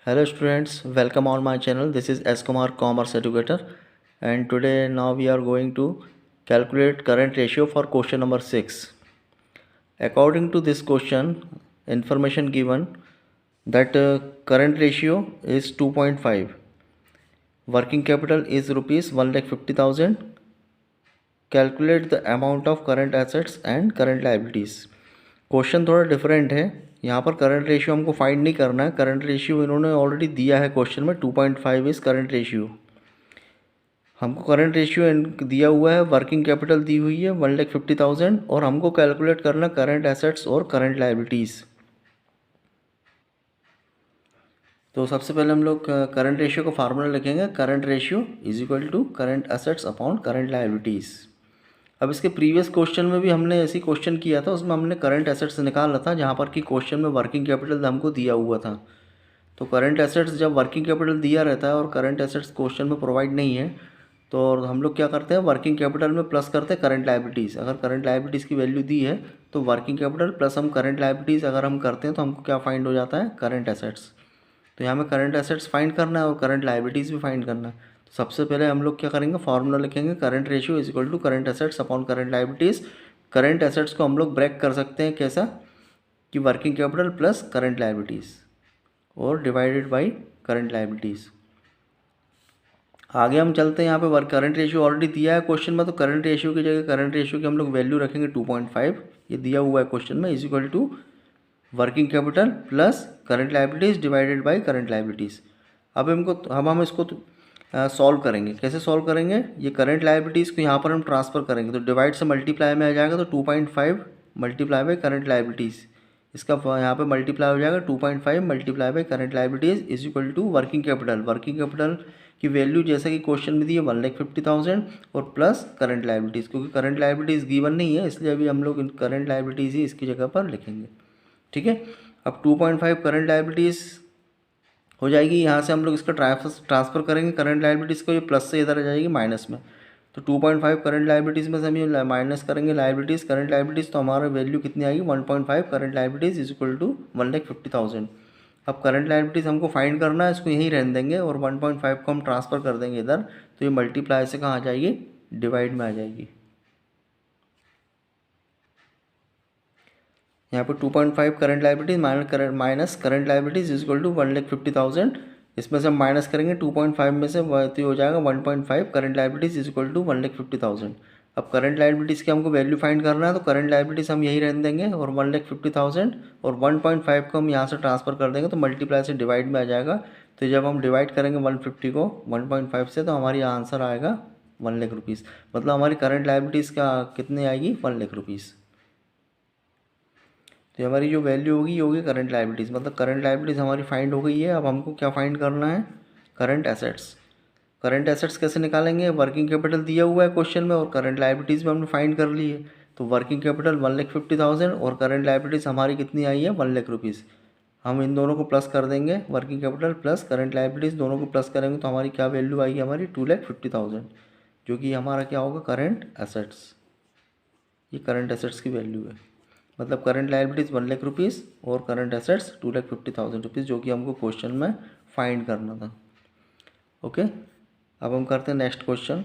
Hello students, welcome on my channel. This is S Kumar Commerce Educator, and today now we are going to calculate current ratio for question number 6. According to this question, information given that current ratio is 2.5. Working capital is rupees 1,50,000. Calculate the amount of current assets and current liabilities. Question थोड़ा different है। यहाँ पर current ratio हमको find नहीं करना है। Current ratio इन्होंने already दिया है क्वेश्चन में 2.5 इज करंट रेशियो। हमको करंट रेशियो दिया हुआ है, वर्किंग कैपिटल दी हुई है 1,50,000 और हमको कैलकुलेट करना करंट एसेट्स और करंट लाइबिलिटीज़। तो सबसे पहले हम लोग करंट रेशियो का फार्मूला लिखेंगे। Current ratio is equal to current assets upon current liabilities. अब इसके प्रीवियस क्वेश्चन में भी हमने ऐसी क्वेश्चन किया था, उसमें हमने करंट एसेट्स निकाला था जहाँ पर कि क्वेश्चन में वर्किंग कैपिटल हमको दिया हुआ था। तो करंट एसेट्स जब वर्किंग कैपिटल दिया रहता है और करंट एसेट्स क्वेश्चन में प्रोवाइड नहीं है तो हम लोग क्या करते हैं, वर्किंग कैपिटल में प्लस करते हैं करंट लाइबिलिटीज़। अगर करंट लाइबिलिटीज़ की वैल्यू दी है तो वर्किंग कैपिटल प्लस हम करंट लाइबिलिटीज़ अगर हम करते हैं तो हमको क्या फाइंड हो जाता है, करंट एसेट्स। तो यहाँ में करंट एसेट्स फाइंड करना है और करंट लाइबिलिटीज़ भी फाइंड करना है। तो सबसे पहले हम लोग क्या करेंगे, फार्मूला लिखेंगे current ratio is equal to current assets upon current liabilities. Current assets को हम लोग ब्रेक कर सकते हैं कैसा, कि working capital plus current liabilities और डिवाइडेड बाई करंट लाइबिलिटीज़। आगे हम चलते हैं। यहाँ पे करंट रेशियो ऑलरेडी दिया है क्वेश्चन में, तो करंट रेशियो की जगह करंट रेशियो की हम लोग वैल्यू रखेंगे 2.5। ये दिया हुआ है क्वेश्चन में, is equal to working capital plus current liabilities divided by current liabilities. अब हम इसको सॉल्व करेंगे। कैसे सॉल्व करेंगे, ये करंट लाइबिलिटीज़ को यहाँ पर हम ट्रांसफ़र करेंगे तो डिवाइड से मल्टीप्लाई में आ जाएगा। तो 2.5 मल्टीप्लाई बाई करंट लाइबिलिटीज़, इसका यहाँ पे मल्टीप्लाई हो जाएगा 2.5 multiply by current liabilities is equal to working capital. Working capital की वैल्यू जैसे कि क्वेश्चन में दी है 1,50,000 और प्लस करंट लाइबिलिटीज़, क्योंकि करंट लाइबिलिटीज़ गिवन नहीं है इसलिए अभी हम लोग करंट लाइबिलिटीज़ ही इसकी जगह पर लिखेंगे। ठीक है, अब 2.5 करंट लाइबिलिटीज़ हो जाएगी। यहाँ से हम लोग इसका ट्रांसफ़र करेंगे करंट लाइबिलिटीज़ को, ये प्लस से इधर आ जाएगी माइनस में। तो 2.5 करंट लाइबिलिटीज़ में से हम ये माइनस करेंगे लाइबिलिटीज़ करंट लाइबिलिटीज़, तो हमारा वैल्यू कितनी आएगी 1.5 current liabilities is equal to 1,50,000। अब करंट लाइबिलिटीज़ हमको फाइंड करना है, इसको यहीं रहने देंगे और 1.5 को हम ट्रांसफ़र कर देंगे इधर। तो ये मल्टीप्लाई से कहाँ आ जाएगी, डिवाइड में आ जाएगी। यहाँ पर 2.5 current liabilities minus current liabilities is equal to 1,50,000। इसमें से हम माइनस करेंगे 2.5 में से, तो हो जाएगा 1.5 current liabilities is equal to 1,50,000। अब करंट लाइबिलिटीज़ की हमको वैल्यू फाइंड करना है, तो करंट लाइबिलिटीज़ हम यही रहने देंगे और 1,50,000 और 1.5 को हम यहाँ से ट्रांसफ़र कर देंगे तो मल्टीप्लाई से डिवाइड में आ जाएगा। तो जब हम डिवाइड करेंगे 150 को 1.5 से तो हमारी आंसर आएगा 1,00,000 रुपीज़। मतलब हमारी करंट लाइबिलिटीज़ का कितनी आएगी, 1,00,000 रुपीज़। तो हमारी जो वैल्यू होगी ये होगी करंट लाइबिलिटीज़। मतलब करंट लाइबिलिटीज़ हमारी फाइंड हो गई है। अब हमको क्या फाइंड करना है, करंट एसेट्स। करंट एसेट्स कैसे निकालेंगे, वर्किंग कैपिटल दिया हुआ है क्वेश्चन में और करंट लाइबिलिटीज़ भी हमने फाइंड कर ली है। तो वर्किंग कैपिटल 1,50,000 और करंट लाइबिलिटीज़ हमारी कितनी आई है 1,00,000 रुपीज़। हम इन दोनों को प्लस कर देंगे, working capital plus current liabilities दोनों को प्लस करेंगे तो हमारी क्या वैल्यू आएगी, हमारी 2,50,000, जो कि हमारा क्या होगा, करंट एसेट्स। ये करंट एसेट्स की वैल्यू है। मतलब करंट लाइबिलिटीज़ 1,00,000 रुपीज़ और करंट एसेट्स 2,50,000 रुपीज़, जो कि हमको क्वेश्चन में फाइंड करना था। ओके, अब हम करते हैं नेक्स्ट क्वेश्चन।